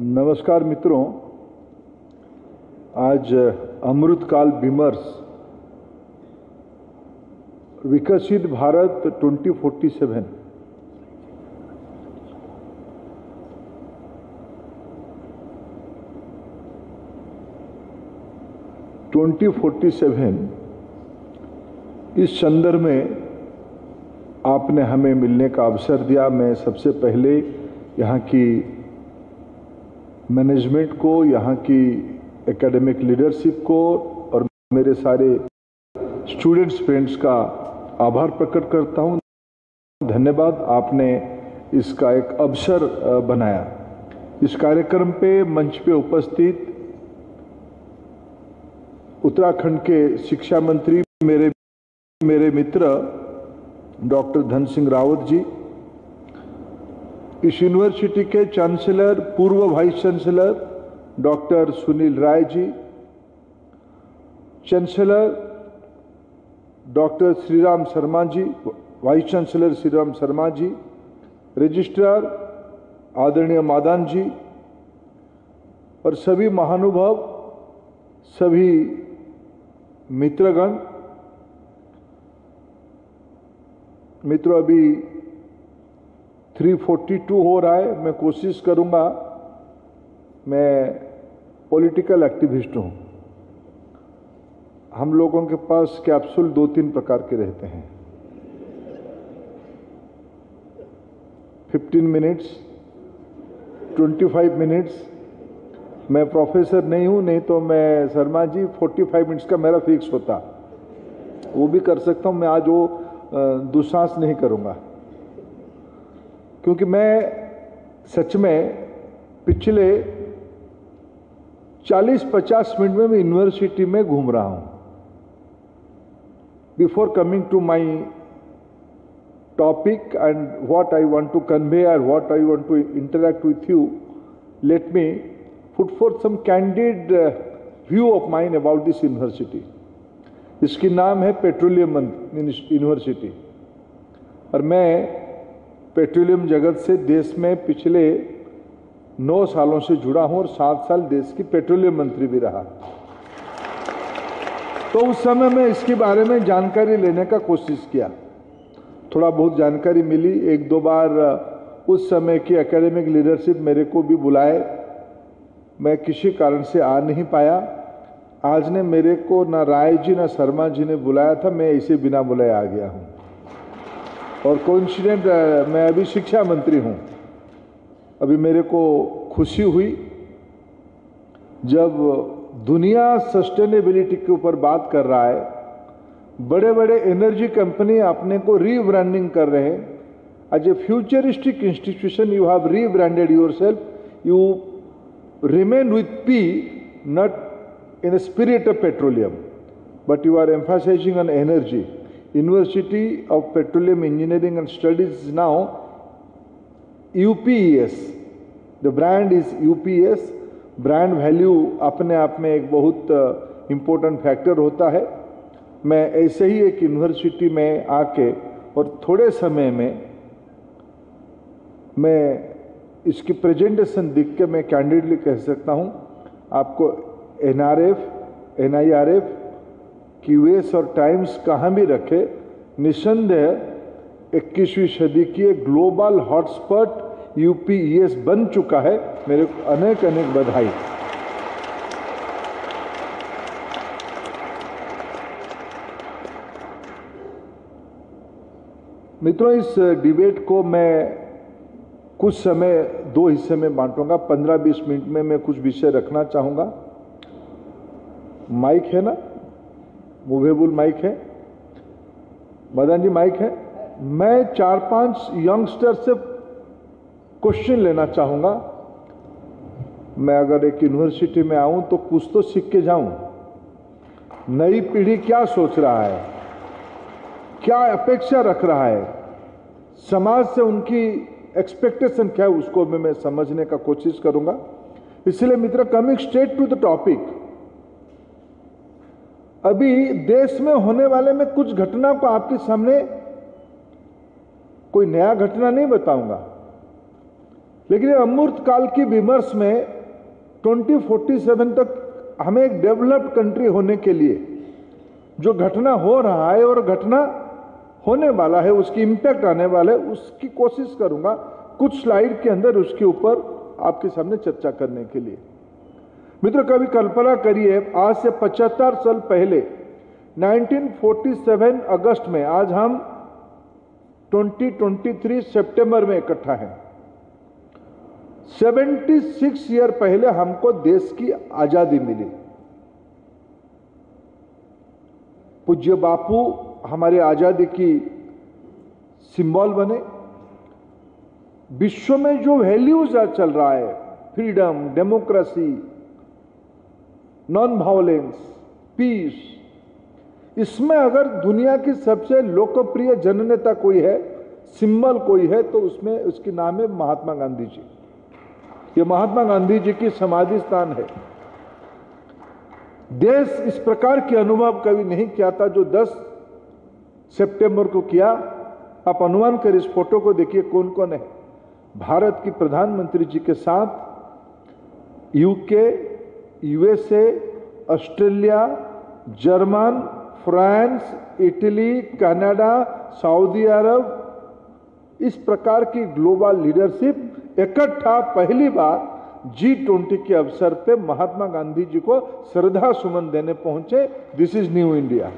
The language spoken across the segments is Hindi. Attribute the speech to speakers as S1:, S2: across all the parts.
S1: नमस्कार मित्रों, आज अमृतकाल विमर्श विकसित भारत 2047 इस संदर्भ में आपने हमें मिलने का अवसर दिया। मैं सबसे पहले यहाँ की मैनेजमेंट को, यहाँ की एकेडमिक लीडरशिप को और मेरे सारे स्टूडेंट्स फ्रेंड्स का आभार प्रकट करता हूँ। धन्यवाद, आपने इसका एक अवसर बनाया। इस कार्यक्रम पे मंच पे उपस्थित उत्तराखंड के शिक्षा मंत्री मेरे मित्र डॉक्टर धन सिंह रावत जी, इस यूनिवर्सिटी के चांसलर, पूर्व vice chancellor doctor Sunil Rai ji, chancellor doctor Shriram Sharma ji, vice chancellor Shriram Sharma ji, registrar आदरणीय मादान जी और सभी महानुभाव, सभी मित्रगण। मित्रों, अभी 3:42 हो रहा है। मैं कोशिश करूंगा, मैं पॉलिटिकल एक्टिविस्ट हूं। हम लोगों के पास कैप्सूल 2-3 प्रकार के रहते हैं, 15 मिनट्स, 25 मिनट्स। मैं प्रोफेसर नहीं हूं, नहीं तो मैं शर्मा जी 45 मिनट्स का मेरा फिक्स होता, वो भी कर सकता हूं। मैं आज वो दुस्साहस नहीं करूंगा, क्योंकि मैं सच में पिछले 40-50 मिनट में मैं यूनिवर्सिटी में घूम रहा हूं। Before coming to my topic and what I want to convey और what I want to interact with you, let me put forth some candid view of mine about this university. इसकी नाम है पेट्रोलियम यूनिवर्सिटी, और मैं पेट्रोलियम जगत से देश में पिछले 9 सालों से जुड़ा हूं और 7 साल देश की पेट्रोलियम मंत्री भी रहा। तो उस समय मैं इसके बारे में जानकारी लेने का कोशिश किया, थोड़ा बहुत जानकारी मिली। 1-2 बार उस समय की एकेडमिक लीडरशिप मेरे को भी बुलाए, मैं किसी कारण से आ नहीं पाया। आज ने मेरे को ना राय जी ना शर्मा जी ने बुलाया था, मैं इसे बिना बुलाए आ गया हूं। और कोइंसिडेंट, मैं अभी शिक्षा मंत्री हूं। अभी मेरे को खुशी हुई जब दुनिया सस्टेनेबिलिटी के ऊपर बात कर रहा है, बड़े बड़े एनर्जी कंपनी अपने को रीब्रांडिंग कर रहे हैं। As a futuristic institution you have rebranded yourself, you remain with P, not in the spirit of petroleum, but you are emphasizing on energy. University of Petroleum Engineering and Studies is now UPES. The brand is UPES. Brand value अपने आप में एक बहुत इम्पोर्टेंट फैक्टर होता है। मैं ऐसे ही एक यूनिवर्सिटी में आके और थोड़े समय में मैं इसकी प्रेजेंटेशन देख के मैं कैंडिडेटली कह सकता हूँ आपको NRF, NIRF, QS और टाइम्स कहाँ भी रखे, निसंदेह 21वीं सदी की एक ग्लोबल हॉटस्पॉट UPES बन चुका है। मेरे अनेक अनेक बधाई। मित्रों, इस डिबेट को मैं कुछ समय 2 हिस्से में बांटूंगा। 15-20 मिनट में मैं कुछ विषय रखना चाहूंगा। माइक है ना, मूवेबल माइक है, मदन जी माइक है। मैं 4-5 यंगस्टर से क्वेश्चन लेना चाहूंगा। मैं अगर एक यूनिवर्सिटी में आऊं तो कुछ तो सीख के जाऊं। नई पीढ़ी क्या सोच रहा है, क्या अपेक्षा रख रहा है, समाज से उनकी एक्सपेक्टेशन क्या है, उसको मैं समझने का कोशिश करूंगा। इसलिए मित्र, coming straight to the topic, अभी देश में होने वाले में कुछ घटना को आपके सामने, कोई नया घटना नहीं बताऊंगा, लेकिन ये अमूर्त काल की विमर्श में 2047 तक हमें एक डेवलप्ड कंट्री होने के लिए जो घटना हो रहा है और घटना होने वाला है, उसकी इंपैक्ट आने वाला है, उसकी कोशिश करूंगा कुछ स्लाइड के अंदर उसके ऊपर आपके सामने चर्चा करने के लिए। मित्रों, कभी कल्पना करिए, आज से 75 साल पहले 1947 अगस्त में, आज हम 2023 सितंबर में इकट्ठा हैं, 76 ईयर पहले हमको देश की आजादी मिली। पूज्य बापू हमारे आजादी की सिंबल बने। विश्व में जो वैल्यूज आज चल रहा है, freedom, democracy, non violence, peace, इसमें अगर दुनिया की सबसे लोकप्रिय जननेता कोई है, सिंबल कोई है, तो उसमें उसकी नाम है महात्मा गांधी जी। ये महात्मा गांधी जी की समाधि स्थान है। देश इस प्रकार के अनुभव कभी नहीं किया था जो 10 सितंबर को किया। आप अनुमान कर इस फोटो को देखिए, कौन कौन है। भारत की प्रधानमंत्री जी के साथ UK, USA, Australia, German, France, Italy, Canada, Saudi Arab, इस प्रकार की ग्लोबल लीडरशिप इकट्ठा पहली बार G20 के अवसर पे महात्मा गांधी जी को श्रद्धा सुमन देने पहुंचे। This is new India.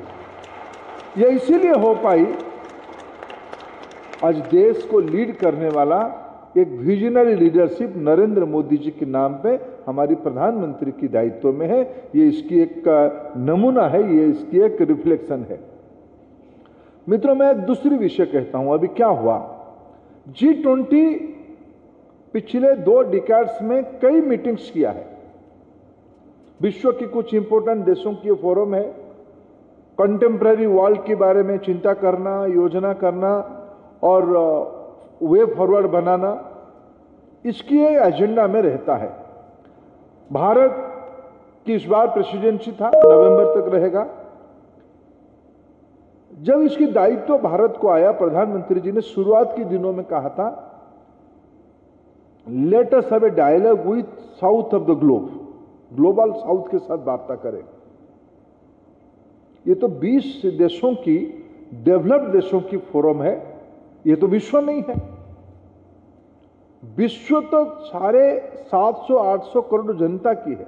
S1: यह इसीलिए हो पाई, आज देश को लीड करने वाला एक विजनरी लीडरशिप नरेंद्र मोदी जी के नाम पे हमारी प्रधानमंत्री की दायित्व में है। ये इसकी एक नमूना है, ये इसकी एक रिफ्लेक्शन है। मित्रों, मैं दूसरी विषय कहता हूं। अभी क्या हुआ, G20 पिछले 2 डिकेड्स में कई मीटिंग्स किया है। विश्व की कुछ इंपोर्टेंट देशों की फोरम है। कंटेम्पररी वर्ल्ड के बारे में चिंता करना, योजना करना और वे फॉरवर्ड बनाना, इसकी एजेंडा में रहता है। भारत की इस बार प्रेसिडेंसी था, नवंबर तक रहेगा। जब इसकी दायित्व भारत को आया, प्रधानमंत्री जी ने शुरुआत के दिनों में कहा था, let us have a dialogue with south of the globe, global south के साथ वार्ता करें। ये तो 20 देशों की, डेवलप्ड देशों की फोरम है, ये तो विश्व नहीं है। विश्व तो साढ़े 700-800 करोड़ जनता की है।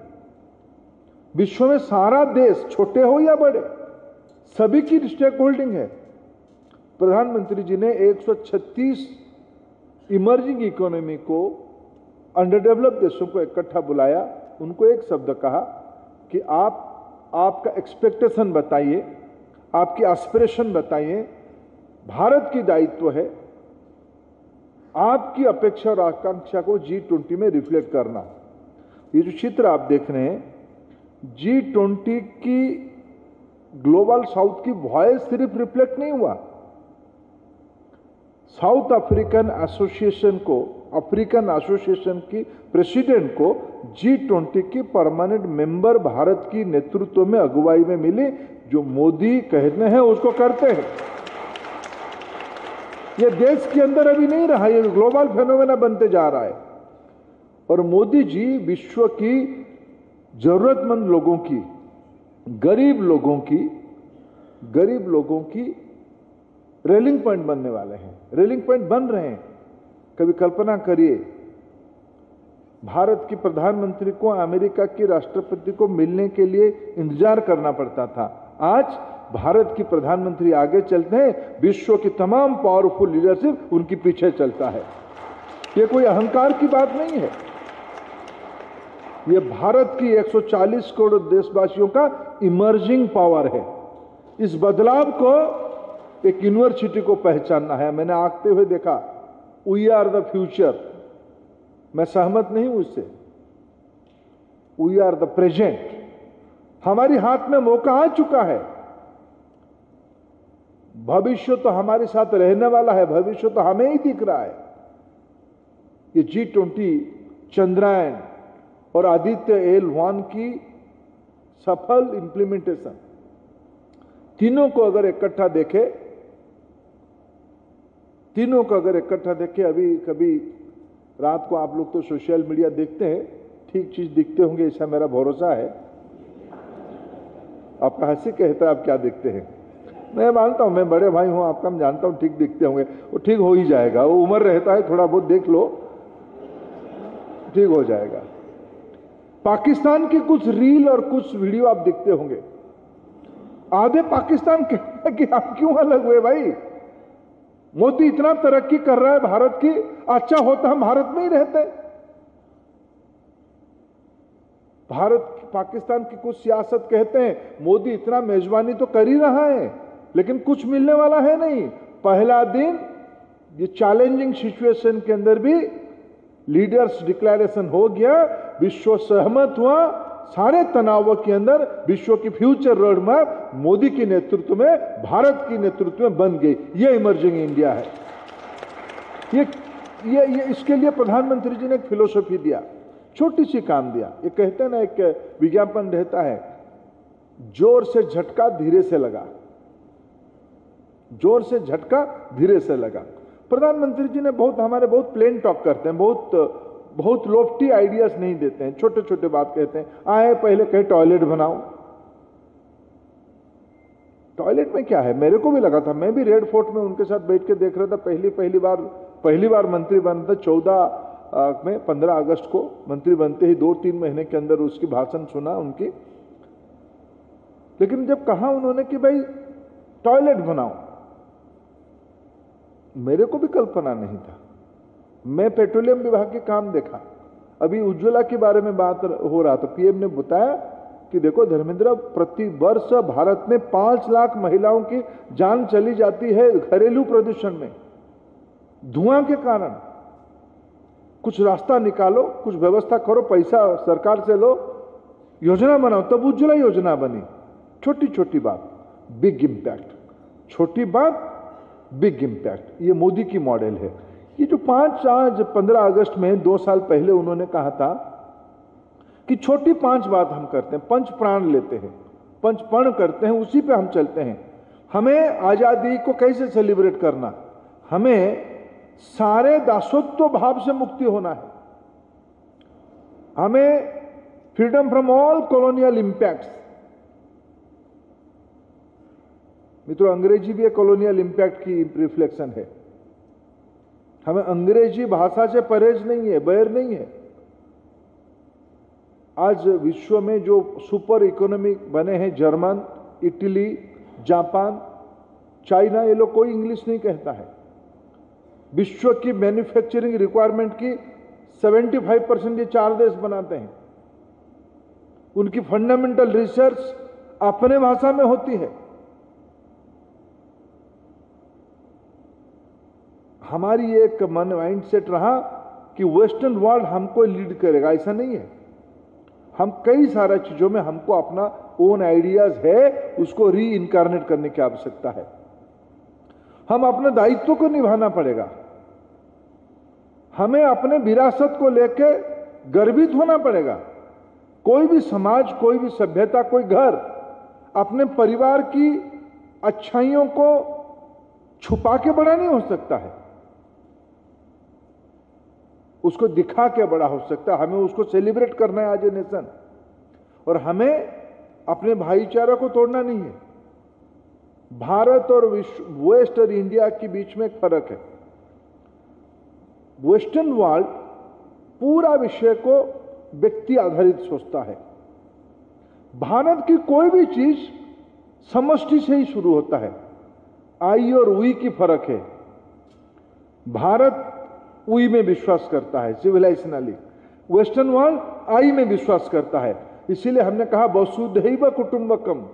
S1: विश्व में सारा देश, छोटे हो या बड़े, सभी की स्टेक होल्डिंग है। प्रधानमंत्री जी ने 136 इमर्जिंग इकोनॉमी को, अंडर डेवलप्ड देशों को इकट्ठा बुलाया। उनको एक शब्द कहा कि आपका एक्सपेक्टेशन बताइए, आपकी एस्पिरेशन बताइए। भारत की दायित्व है आपकी अपेक्षा और आकांक्षा को G20 में रिफ्लेक्ट करना। ये जो चित्र आप देख रहे हैं, G20 की ग्लोबल साउथ की वॉइस सिर्फ रिफ्लेक्ट नहीं हुआ, साउथ अफ्रीकन एसोसिएशन को, अफ्रीकन एसोसिएशन की प्रेसिडेंट को G20 की परमानेंट मेंबर भारत की नेतृत्व में, अगुवाई में मिली। जो मोदी कहते हैं उसको करते हैं। ये देश के अंदर अभी नहीं रहा, ये ग्लोबल फेनोमेना बनते जा रहा है। और मोदी जी विश्व की जरूरतमंद लोगों की, गरीब लोगों की रेलिंग पॉइंट बनने वाले हैं, रेलिंग पॉइंट बन रहे हैं। कभी कल्पना करिए, भारत की प्रधानमंत्री को अमेरिका के राष्ट्रपति को मिलने के लिए इंतजार करना पड़ता था। आज भारत की प्रधानमंत्री आगे चलते हैं, विश्व की तमाम पावरफुल लीडरशिप उनके पीछे चलता है। ये कोई अहंकार की बात नहीं है, ये भारत की 140 करोड़ देशवासियों का इमर्जिंग पावर है। इस बदलाव को एक यूनिवर्सिटी को पहचानना है। मैंने आंकते हुए देखा, वी आर द फ्यूचर। मैं सहमत नहीं हूं इससे। We are the present. हमारे हाथ में मौका आ चुका है। भविष्य तो हमारे साथ रहने वाला है, भविष्य तो हमें ही दिख रहा है। ये G20, चंद्रयान और आदित्य L1 की सफल इंप्लीमेंटेशन, तीनों को अगर इकट्ठा देखे, अभी कभी रात को आप लोग तो सोशल मीडिया देखते हैं, ठीक चीज दिखते होंगे ऐसा मेरा भरोसा है। आपका हंसी कहता है आप क्या देखते हैं। मैं मानता हूं, मैं बड़े भाई हूं आपका, मैं जानता हूं ठीक दिखते होंगे, वो ठीक हो ही जाएगा, वो उम्र रहता है, थोड़ा बहुत देख लो ठीक हो जाएगा। पाकिस्तान की कुछ रील और कुछ वीडियो आप देखते होंगे, आधे पाकिस्तान कहते हैं कि आप क्यों अलग हुए भाई, मोदी इतना तरक्की कर रहा है भारत की, अच्छा होता हम भारत में ही रहते। भारत पाकिस्तान की कुछ सियासत कहते हैं मोदी इतना मेजबानी तो कर ही रहा है लेकिन कुछ मिलने वाला है नहीं। पहला दिन ये चैलेंजिंग सिचुएशन के अंदर भी लीडर्स डिक्लेरेशन हो गया, विश्व सहमत हुआ, सारे तनावों के अंदर विश्व की फ्यूचर रोड मैप मोदी के नेतृत्व में, भारत के नेतृत्व में बन गई। ये इमर्जिंग इंडिया है। ये इसके लिए प्रधानमंत्री जी ने एक फिलोसफी दिया, छोटी सी काम दिया। ये कहते हैं ना, एक विज्ञापन रहता है, जोर से झटका धीरे से लगा, जोर से झटका धीरे से लगा। प्रधानमंत्री जी ने हमारे बहुत प्लेन टॉक करते हैं, बहुत लोफ्टी आइडियाज नहीं देते हैं, छोटे छोटे बात कहते हैं। आए पहले कहे टॉयलेट बनाओ, टॉयलेट में क्या है, मेरे को भी लगा था, मैं भी रेड फोर्ट में उनके साथ बैठ के देख रहा था, पहली बार मंत्री बना था 14 में, 15 अगस्त को मंत्री बनते ही 2-3 महीने के अंदर उसकी भाषण सुना उनकी। लेकिन जब कहा उन्होंने कि भाई टॉयलेट बनाओ, मेरे को भी कल्पना नहीं था। मैं पेट्रोलियम विभाग के काम देखा, अभी उज्ज्वला के बारे में बात हो रहा था, पीएम ने बताया कि देखो धर्मेंद्र, प्रति वर्ष भारत में 5 लाख महिलाओं की जान चली जाती है घरेलू प्रदूषण में, धुआं के कारण। कुछ रास्ता निकालो, कुछ व्यवस्था करो, पैसा सरकार से लो, योजना बनाओ। तब उज्ज्वला योजना बनी। छोटी छोटी बात बिग इंपैक्ट, छोटी बात बिग इंपैक्ट, ये मोदी की मॉडल है। ये जो आज 15 अगस्त में 2 साल पहले उन्होंने कहा था कि छोटी 5 बात हम करते हैं, पंच प्राण लेते हैं, पंच पण करते हैं, उसी पे हम चलते हैं। हमें आजादी को कैसे सेलिब्रेट करना, हमें सारे दासत्व भाव से मुक्ति होना है, हमें freedom from all colonial impacts. मित्रों, अंग्रेजी भी एक कॉलोनियल इंपैक्ट की रिफ्लेक्शन है। हमें अंग्रेजी भाषा से परहेज नहीं है, बैर नहीं है। आज विश्व में जो सुपर इकोनॉमी बने हैं, जर्मन, इटली, जापान, चाइना, ये लोग कोई इंग्लिश नहीं कहता है। विश्व की मैन्युफैक्चरिंग रिक्वायरमेंट की 75% ये 4 देश बनाते हैं। उनकी फंडामेंटल रिसर्च अपने भाषा में होती है। हमारी एक माइंडसेट रहा कि वेस्टर्न वर्ल्ड हमको लीड करेगा, ऐसा नहीं है। हम कई सारा चीजों में हमको अपना ओन आइडियाज है, उसको री इनकारनेट करने की आवश्यकता है। हम अपने दायित्व को निभाना पड़ेगा, हमें अपने विरासत को लेकर गर्वित होना पड़ेगा। कोई भी समाज, कोई भी सभ्यता, कोई घर अपने परिवार की अच्छाइयों को छुपा के बड़ा नहीं हो सकता है, उसको दिखा के बड़ा हो सकता है। हमें उसको सेलिब्रेट करना है आज ए नेशन, और हमें अपने भाईचारा को तोड़ना नहीं है। भारत और वेस्ट और इंडिया के बीच में एक फर्क है। वेस्टर्न वर्ल्ड पूरा विषय को व्यक्ति आधारित सोचता है। भारत की कोई भी चीज समष्टि से ही शुरू होता है। आई और वी की फर्क है। भारत वी में विश्वास करता है सिविलाइजेशनली, वेस्टर्न वर्ल्ड आई में विश्वास करता है। इसीलिए हमने कहा वसुधैव कुटुंबकम,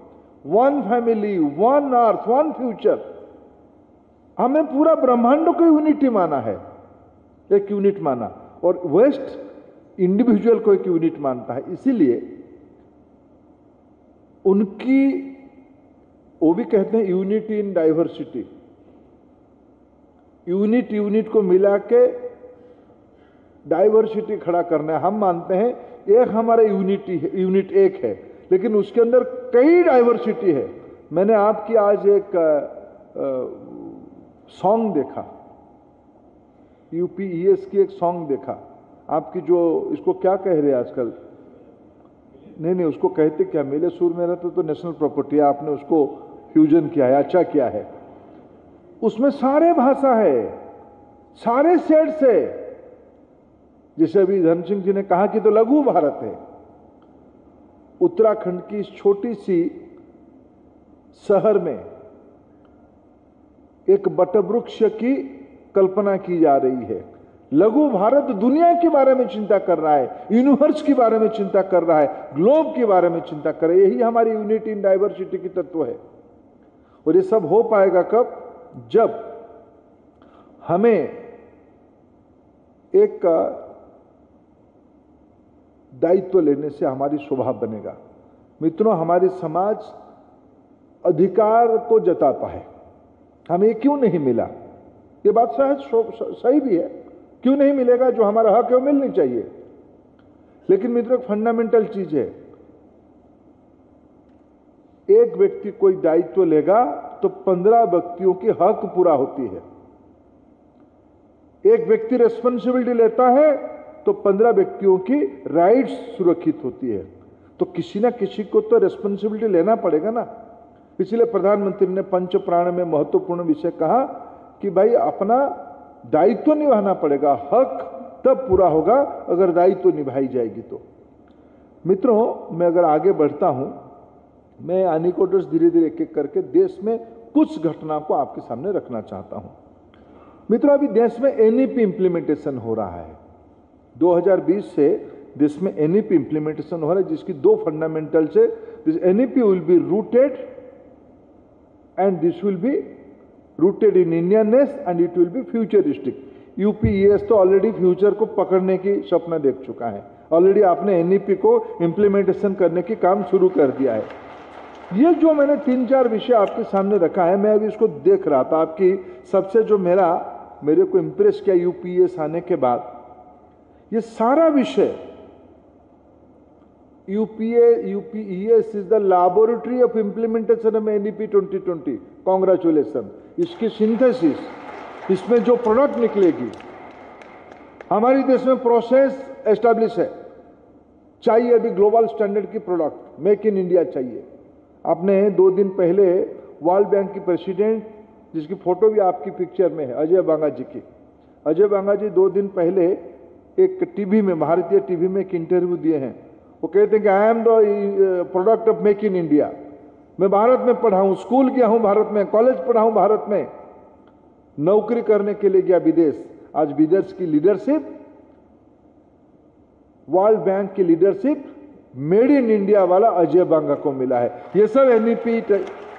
S1: one family, one earth, one future. हमें पूरा ब्रह्मांड को यूनिटी माना है, एक यूनिट माना, और वेस्ट इंडिविजुअल को एक यूनिट मानता है। इसीलिए उनकी, वो भी कहते हैं यूनिटी इन डाइवर्सिटी, यूनिट को मिला के डाइवर्सिटी खड़ा करना है। हम मानते हैं एक हमारा यूनिट एक है, लेकिन उसके अंदर कई डाइवर्सिटी है। मैंने आपकी आज एक सॉन्ग देखा, यूपीईएस की एक सॉन्ग देखा, आपकी जो इसको क्या कह रहे हैं आजकल, नहीं उसको कहते क्या, मेरे सुर में रहते तो नेशनल प्रॉपर्टी है, आपने उसको फ्यूजन किया है, अच्छा किया है। उसमें सारे भाषा है, सारे सेट्स है। जैसे अभी धन सिंह जी ने कहा कि तो लघु भारत है। उत्तराखंड की इस छोटी सी शहर में एक बटवृक्ष की कल्पना की जा रही है। लघु भारत दुनिया के बारे में चिंता कर रहा है, यूनिवर्स के बारे में चिंता कर रहा है, ग्लोब के बारे में चिंता कर रहा है। यही हमारी यूनिटी इन डाइवर्सिटी की तत्व है। और ये सब हो पाएगा कब? जब हमें एक दायित्व लेने से हमारी स्वभाव बनेगा। मित्रों, हमारी समाज अधिकार को जता पाए, हमें क्यों नहीं मिला? ये बात सही भी है, क्यों नहीं मिलेगा? जो हमारा हक है वो मिलनी चाहिए। लेकिन मित्रों, एक फंडामेंटल चीज है, एक व्यक्ति कोई दायित्व लेगा तो 15 व्यक्तियों की हक पूरा होती है। एक व्यक्ति रेस्पॉन्सिबिलिटी लेता है तो 15 व्यक्तियों की राइट्स सुरक्षित होती है। तो किसी ना किसी को तो रेस्पॉन्सिबिलिटी लेना पड़ेगा ना। इसलिए प्रधानमंत्री ने पंच प्राण में महत्वपूर्ण विषय कहा कि भाई अपना दायित्व निभाना पड़ेगा। हक तब पूरा होगा अगर दायित्व निभाई जाएगी तो। मित्रों, मैं अगर आगे बढ़ता हूं, मैं एनेक्डोट्स धीरे धीरे एक एक करके देश में कुछ घटना को आपके सामने रखना चाहता हूं। मित्रों, अभी देश में एनईपी इंप्लीमेंटेशन हो रहा है। 2020 से देश में एनईपी इंप्लीमेंटेशन हो रहा है, जिसकी दो फंडामेंटल्स है। This NEP will be rooted and this will be rooted in Indianness and it will be futuristic. UPES तो ऑलरेडी फ्यूचर को पकड़ने की सपना देख चुका है। ऑलरेडी आपने एनईपी को इंप्लीमेंटेशन करने की काम शुरू कर दिया है। ये जो मैंने 3-4 विषय आपके सामने रखा है, मैं अभी इसको देख रहा था। आपकी सबसे जो मेरे को इंप्रेस किया यूपीईएस आने के बाद, ये सारा विषय UPES is the laboratory of implementation of NEP 2020। Congratulation. इसकी सिंथेसिस, इसमें जो प्रोडक्ट निकलेगी, हमारे देश में प्रोसेस एस्टैब्लिश है। चाहिए अभी ग्लोबल स्टैंडर्ड की प्रोडक्ट, मेक इन इंडिया चाहिए। आपने 2 दिन पहले वर्ल्ड बैंक की प्रेसिडेंट, जिसकी फोटो भी आपकी पिक्चर में है, अजय बांगा जी की। अजय बांगा जी 2 दिन पहले एक टीवी में, भारतीय टीवी में एक इंटरव्यू दिए हैं। वो कहते हैं कि I am the product of make in India. मैं भारत में पढ़ा हूं, स्कूल गया हूं भारत में, कॉलेज पढ़ा हूं भारत में, नौकरी करने के लिए गया विदेश। आज विदेश की लीडरशिप, वर्ल्ड बैंक की लीडरशिप मेड इन इंडिया वाला अजय बांगा को मिला है। ये सब एनईपी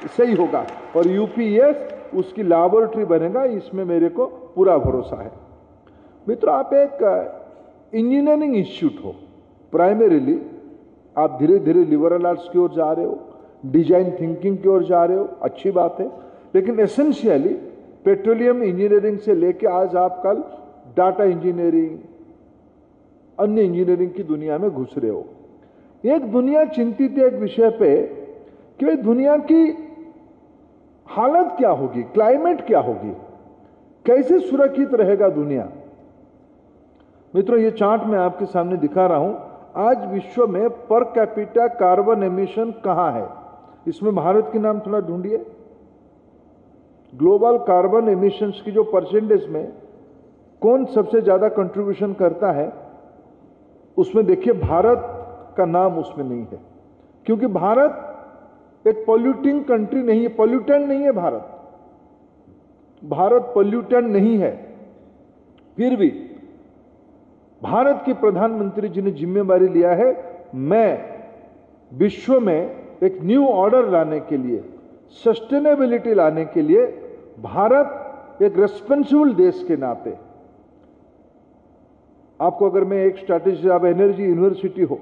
S1: से ही होगा और यूपीईएस उसकी लैबोरेटरी बनेगा, इसमें मेरे को पूरा भरोसा है। मित्रों, आप एक इंजीनियरिंग इंस्टीट्यूट हो, प्राइमरीली आप धीरे धीरे लिबरल आर्ट्स की ओर जा रहे हो, डिजाइन थिंकिंग की ओर जा रहे हो, अच्छी बात है। लेकिन एसेंशियली पेट्रोलियम इंजीनियरिंग से लेके आज आप कल डाटा इंजीनियरिंग, अन्य इंजीनियरिंग की दुनिया में घुस रहे हो। एक दुनिया चिंतित है एक विषय पे कि भाई दुनिया की हालत क्या होगी, क्लाइमेट क्या होगी, कैसे सुरक्षित रहेगा दुनिया। मित्रों, ये चार्ट मैं आपके सामने दिखा रहा हूं। आज विश्व में पर कैपिटा कार्बन एमिशन कहां है, इसमें भारत के नाम थोड़ा ढूंढिए। ग्लोबल कार्बन एमिशंस की जो परसेंटेज में कौन सबसे ज्यादा कंट्रीब्यूशन करता है, उसमें देखिए भारत का नाम उसमें नहीं है, क्योंकि भारत एक पॉल्यूटिंग कंट्री नहीं है, पॉल्यूटेंट नहीं है भारत पॉल्यूटेंट नहीं है। फिर भी भारत के प्रधानमंत्री जी ने जिम्मेवारी लिया है, मैं विश्व में एक न्यू ऑर्डर लाने के लिए, सस्टेनेबिलिटी लाने के लिए, भारत एक रेस्पॉन्सिबल देश के नाते, आपको अगर मैं एक स्ट्रैटेजी, आप एनर्जी यूनिवर्सिटी हो,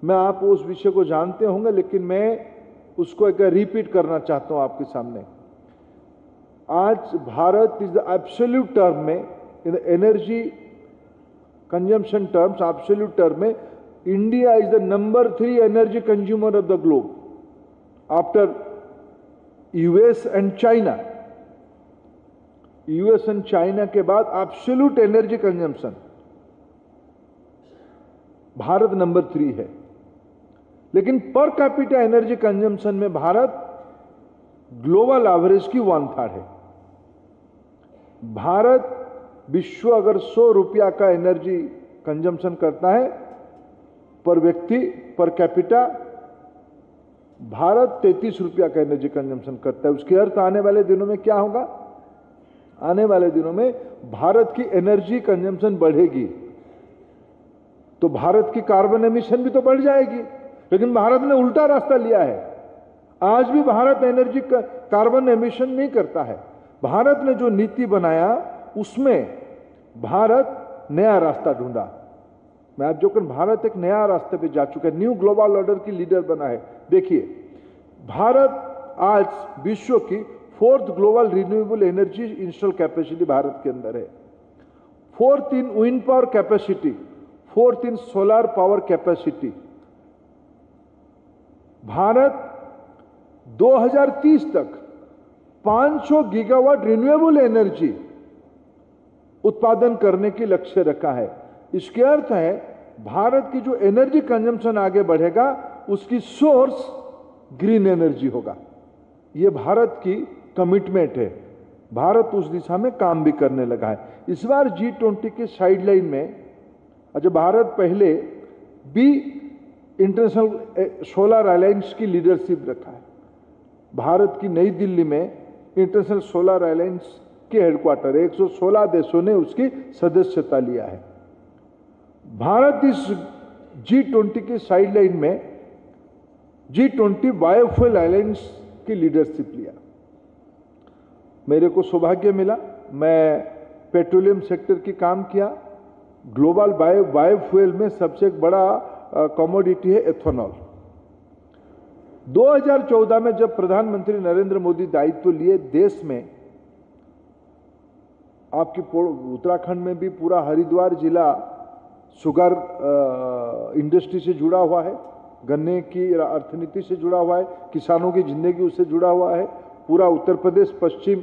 S1: मैं आप उस विषय को जानते होंगे, लेकिन मैं उसको एक रिपीट करना चाहता हूं आपके सामने। आज Bharat is the absolute term में, in energy consumption terms, absolute term में India is the number 3 energy consumer of the globe after US and China. US and China के बाद absolute energy consumption Bharat number 3 है, लेकिन पर कैपिटा एनर्जी कंजम्पशन में भारत ग्लोबल एवरेज की 1/3 है। भारत विश्व अगर 100 रुपया का एनर्जी कंजम्पशन करता है पर व्यक्ति पर कैपिटा, भारत 33 रुपया का एनर्जी कंजम्पशन करता है। उसके अर्थ आने वाले दिनों में क्या होगा? आने वाले दिनों में भारत की एनर्जी कंजम्पशन बढ़ेगी तो भारत की कार्बन एमिशन भी तो बढ़ जाएगी। लेकिन भारत ने उल्टा रास्ता लिया है। आज भी भारत एनर्जी कार्बन एमिशन नहीं करता है। भारत ने जो नीति बनाया उसमें भारत नया रास्ता ढूंढा। मैं आप जो कर भारत एक नया रास्ते पे जा चुका है, न्यू ग्लोबल ऑर्डर की लीडर बना है। देखिए, भारत आज विश्व की 4th global renewable energy install capacity Bharat के अंदर है। 4th इन विंड पावर कैपेसिटी, 4th इन सोलर पावर कैपेसिटी। भारत 2030 तक 500 गीगावाट रिन्यूएबल एनर्जी उत्पादन करने की लक्ष्य रखा है। इसके अर्थ है भारत की जो एनर्जी कंजम्पशन आगे बढ़ेगा उसकी सोर्स ग्रीन एनर्जी होगा। यह भारत की कमिटमेंट है। भारत उस दिशा में काम भी करने लगा है। इस बार G20 के साइडलाइन में अच्छा, भारत पहले भी इंटरनेशनल सोलर अलायंस की लीडरशिप रखा है। भारत की नई दिल्ली में इंटरनेशनल सोलर अलायंस के हेडक्वार्टर 116 देशों ने उसकी सदस्यता लिया है। भारत इस G20 के साइडलाइन में G20 बायोफ्यूल अलायंस की लीडरशिप लिया। मेरे को सौभाग्य मिला, मैं पेट्रोलियम सेक्टर की काम किया। ग्लोबल बायोफ्यूल में सबसे बड़ा कमोडिटी है एथेनॉल। 2014 में जब प्रधानमंत्री नरेंद्र मोदी दायित्व लिए, देश में आपकी उत्तराखंड में भी पूरा हरिद्वार जिला शुगर इंडस्ट्री से जुड़ा हुआ है, गन्ने की अर्थनीति से जुड़ा हुआ है, किसानों की जिंदगी उससे जुड़ा हुआ है। पूरा उत्तर प्रदेश पश्चिम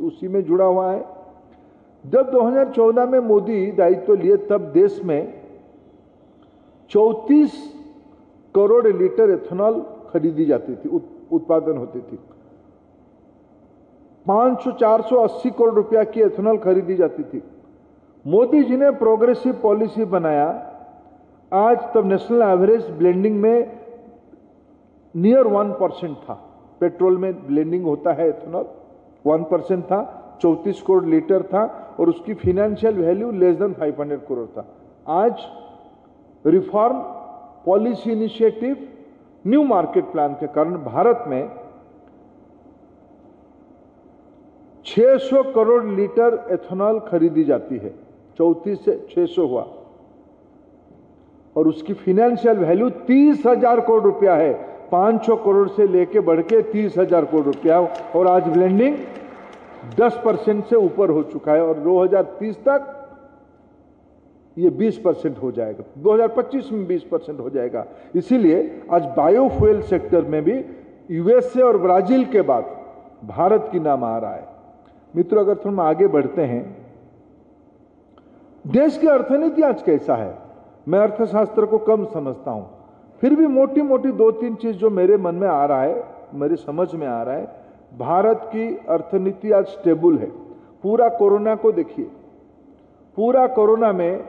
S1: उसी में जुड़ा हुआ है। जब 2014 में मोदी दायित्व लिए तब देश में 34 करोड़ लीटर एथेनॉल खरीदी जाती थी, उत्पादन होती थी। 480 करोड़ रुपया की एथेनॉल खरीदी जाती थी। मोदी जी ने प्रोग्रेसिव पॉलिसी बनाया। आज तब नेशनल एवरेज ब्लेंडिंग में नियर 1% था। पेट्रोल में ब्लेंडिंग होता है एथेनॉल, 1% था, 34 करोड़ लीटर था और उसकी financial value less than 500 crore था। आज reform, policy initiative, new market plan के कारण भारत में 600 करोड़ लीटर एथेनॉल खरीदी जाती है। 34 से 600 हुआ और उसकी फाइनेंशियल वैल्यू 30,000 करोड़ रुपया है। 500 करोड़ से लेके बढ़ के 30,000 करोड़ रुपया और आज ब्लेंडिंग 10% से ऊपर हो चुका है और 2030 तक ये 20% हो जाएगा, 2025 में 20% हो जाएगा। इसीलिए आज बायोफ्यूल सेक्टर में भी यूएसए और ब्राजील के बाद भारत की नाम आ रहा है। मित्रों, अगर थोड़ा आगे बढ़ते हैं, देश की अर्थनीति आज कैसा है? मैं अर्थशास्त्र को कम समझता हूं, फिर भी मोटी मोटी 2-3 चीज जो मेरे मन में आ रहा है, मेरे समझ में आ रहा है। भारत की अर्थनीति आज स्टेबल है। पूरा कोरोना को देखिए, पूरा कोरोना में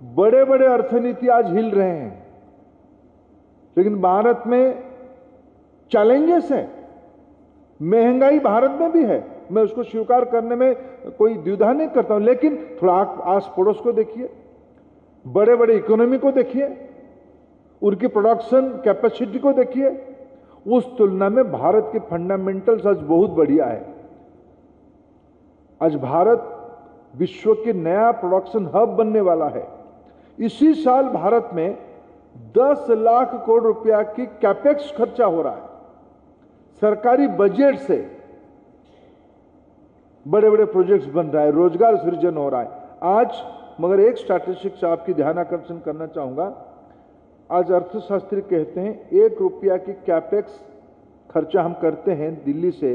S1: बड़े बड़े अर्थनीति आज हिल रहे हैं, लेकिन भारत में चैलेंजेस हैं। महंगाई भारत में भी है, मैं उसको स्वीकार करने में कोई द्विधा नहीं करता हूं, लेकिन थोड़ा आस पड़ोस को देखिए, बड़े बड़े इकोनॉमी को देखिए, उनकी प्रोडक्शन कैपेसिटी को देखिए, उस तुलना में भारत के फंडामेंटल्स आज बहुत बढ़िया है। आज भारत विश्व के नया प्रोडक्शन हब बनने वाला है। इसी साल भारत में 10 लाख करोड़ रुपया की कैपेक्स खर्चा हो रहा है। सरकारी बजट से बड़े बड़े प्रोजेक्ट्स बन रहा है, रोजगार सृजन हो रहा है आज। मगर एक स्टैटिस्टिक्स से आपकी ध्यान आकर्षण करना चाहूंगा। आज अर्थशास्त्री कहते हैं 1 रुपया की कैपेक्स खर्चा हम करते हैं दिल्ली से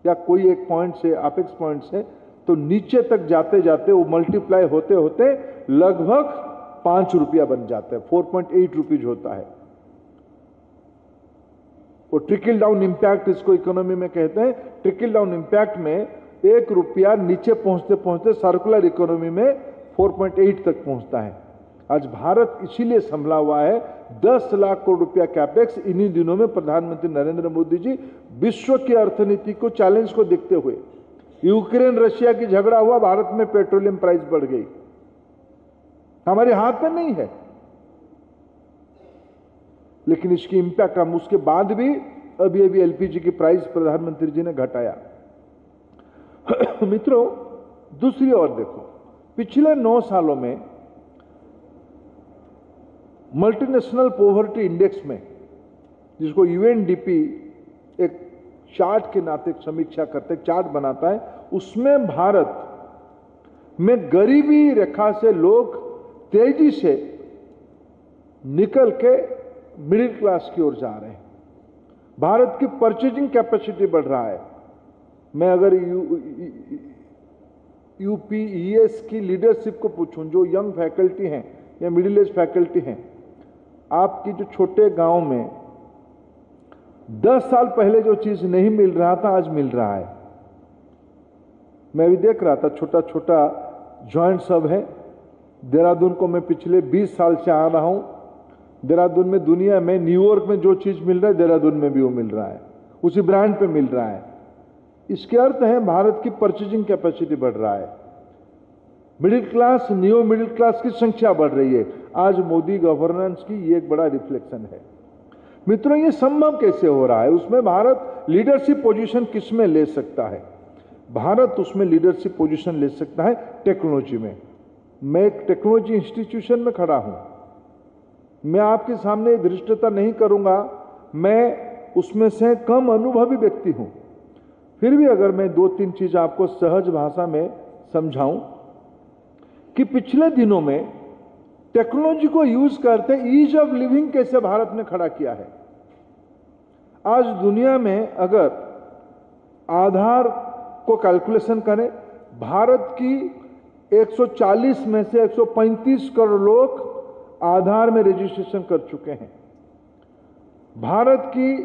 S1: या कोई एक पॉइंट से, अपेक्स पॉइंट से, तो नीचे तक जाते जाते वो मल्टीप्लाई होते होते लगभग 5 रुपया बन जाता है, 4.8 रुपीज होता है। वो ट्रिकल डाउन इंपैक्ट इसको इकोनॉमी में कहते हैं। ट्रिकल डाउन इंपैक्ट में 1 रुपया नीचे पहुंचते पहुंचते सर्कुलर इकोनॉमी में 4.8 तक पहुंचता है। आज भारत इसीलिए संभला हुआ है। 10 लाख करोड़ रुपया कैपेक्स इन्हीं दिनों में प्रधानमंत्री नरेंद्र मोदी जी विश्व की अर्थनीति को चैलेंज को देखते हुए, यूक्रेन रशिया की झगड़ा हुआ, भारत में पेट्रोलियम प्राइस बढ़ गई, हमारे हाथ में नहीं है, लेकिन इसकी इंपैक्ट हम उसके बाद भी अभी एलपीजी की प्राइस प्रधानमंत्री जी ने घटाया। मित्रों, दूसरी ओर देखो, पिछले 9 सालों में मल्टीनेशनल पॉवर्टी इंडेक्स में, जिसको यूएनडीपी एक चार्ट के नाते एक समीक्षा करते, चार्ट बनाता है, उसमें भारत में गरीबी रेखा से लोग तेजी से निकल के मिडिल क्लास की ओर जा रहे हैं। भारत की परचेजिंग कैपेसिटी बढ़ रहा है। मैं अगर यूपीईएस की लीडरशिप को पूछूं, जो यंग फैकल्टी हैं या मिडिल एज फैकल्टी हैं, आपकी जो छोटे गांव में 10 साल पहले जो चीज नहीं मिल रहा था, आज मिल रहा है। मैं भी देख रहा था, छोटा छोटा जॉइंट सब है। देहरादून को मैं पिछले 20 साल से आ रहा हूं। देहरादून में, दुनिया में, न्यूयॉर्क में जो चीज मिल रहा है, देहरादून में भी वो मिल रहा है, उसी ब्रांड पे मिल रहा है। इसके अर्थ है भारत की परचेजिंग कैपेसिटी बढ़ रहा है। Middle class, new middle class की संख्या बढ़ रही है। आज मोदी गवर्नेंस की ये एक बड़ा रिफ्लेक्शन है। मित्रों, ये संभव कैसे हो रहा है? उसमें भारत लीडरशिप पोजीशन किस में ले सकता है? भारत उसमें लीडरशिप पोजीशन ले सकता है टेक्नोलॉजी में। मैं एक टेक्नोलॉजी इंस्टीट्यूशन में खड़ा हूं। मैं आपके सामने धृष्टता नहीं करूंगा, मैं उसमें से कम अनुभवी व्यक्ति हूं। फिर भी अगर मैं 2-3 चीज आपको सहज भाषा में समझाऊं कि पिछले दिनों में टेक्नोलॉजी को यूज करते ईज ऑफ लिविंग कैसे भारत ने खड़ा किया है। आज दुनिया में अगर आधार को कैलकुलेशन करें, भारत की 140 में से 135 करोड़ लोग आधार में रजिस्ट्रेशन कर चुके हैं। भारत की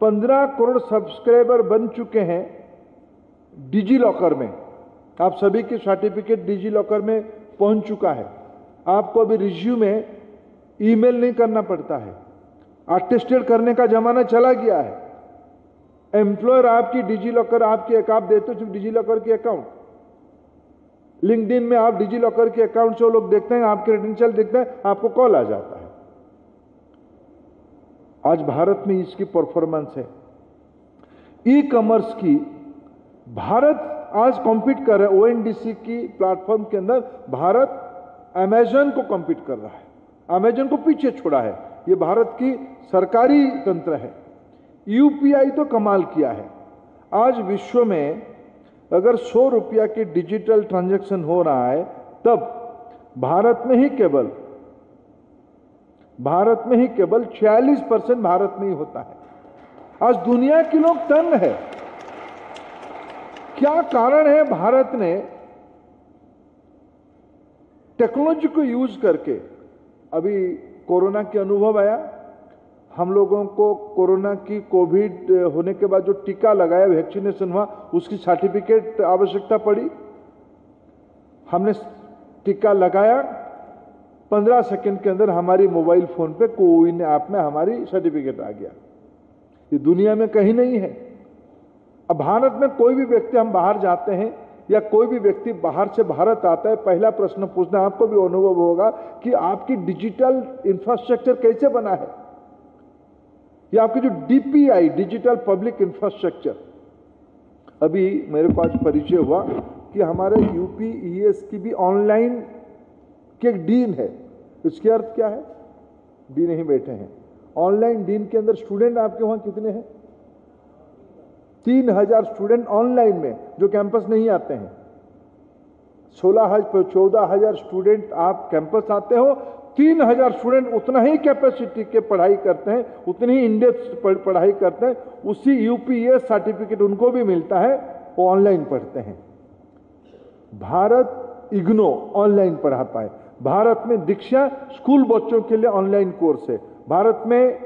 S1: 15 करोड़ सब्सक्राइबर बन चुके हैं डिजी लॉकर में। आप सभी के सर्टिफिकेट डिजी लॉकर में पहुंच चुका है। आपको अभी रिज्यूमे ईमेल नहीं करना पड़ता है, अटेस्टेड करने का जमाना चला गया है। एम्प्लॉयर आपकी डिजी लॉकर, आपकी एक आप देते हो सिर्फ डिजी लॉकर की अकाउंट। लिंक्डइन में आप डिजी लॉकर के अकाउंट से वो लोग देखते हैं, आपके क्रेडेंशियल देखते हैं, आपको कॉल आ जाता है। आज भारत में इसकी परफॉर्मेंस है। ई कॉमर्स की भारत आज कॉम्पीट कर रहा है। ओएनडीसी की प्लेटफॉर्म के अंदर भारत अमेजन को कॉम्पीट कर रहा है, अमेजन को पीछे छोड़ा है। ये भारत की सरकारी तंत्र है। यूपीआई तो कमाल किया है। आज विश्व में अगर 100 रुपया की डिजिटल ट्रांजैक्शन हो रहा है, तब भारत में ही केवल 46% भारत में ही होता है। आज दुनिया के लोग तंग है। क्या कारण है? भारत ने टेक्नोलॉजी को यूज करके, अभी कोरोना के अनुभव आया, हम लोगों को कोरोना की कोविड होने के बाद जो टीका लगाया, वैक्सीनेशन हुआ, उसकी सर्टिफिकेट आवश्यकता पड़ी। हमने टीका लगाया, 15 सेकंड के अंदर हमारी मोबाइल फोन पे कोविन ऐप में हमारी सर्टिफिकेट आ गया। ये दुनिया में कहीं नहीं है। अब भारत में कोई भी व्यक्ति, हम बाहर जाते हैं या कोई भी व्यक्ति बाहर से भारत आता है, पहला प्रश्न पूछना, आपको भी अनुभव होगा कि आपकी डिजिटल इंफ्रास्ट्रक्चर कैसे बना है, या आपकी जो डीपीआई, डिजिटल पब्लिक इंफ्रास्ट्रक्चर। अभी मेरे को आज परिचय हुआ कि हमारे यूपीईएस की भी ऑनलाइन की एक डीन है। इसके अर्थ क्या है? डीन ही बैठे हैं। ऑनलाइन डीन के अंदर स्टूडेंट आपके वहां कितने हैं? 3000 स्टूडेंट ऑनलाइन में, जो कैंपस नहीं आते हैं। 14,000 स्टूडेंट आप कैंपस आते हो, 3000 स्टूडेंट उतना ही कैपेसिटी के पढ़ाई करते हैं, उतनी ही इन डेप्थ पढ़ाई करते हैं। उसी यूपीएस सर्टिफिकेट उनको भी मिलता है वो ऑनलाइन पढ़ते हैं। भारत इग्नो ऑनलाइन पढ़ाता है। भारत में दीक्षा स्कूल बच्चों के लिए ऑनलाइन कोर्स है। भारत में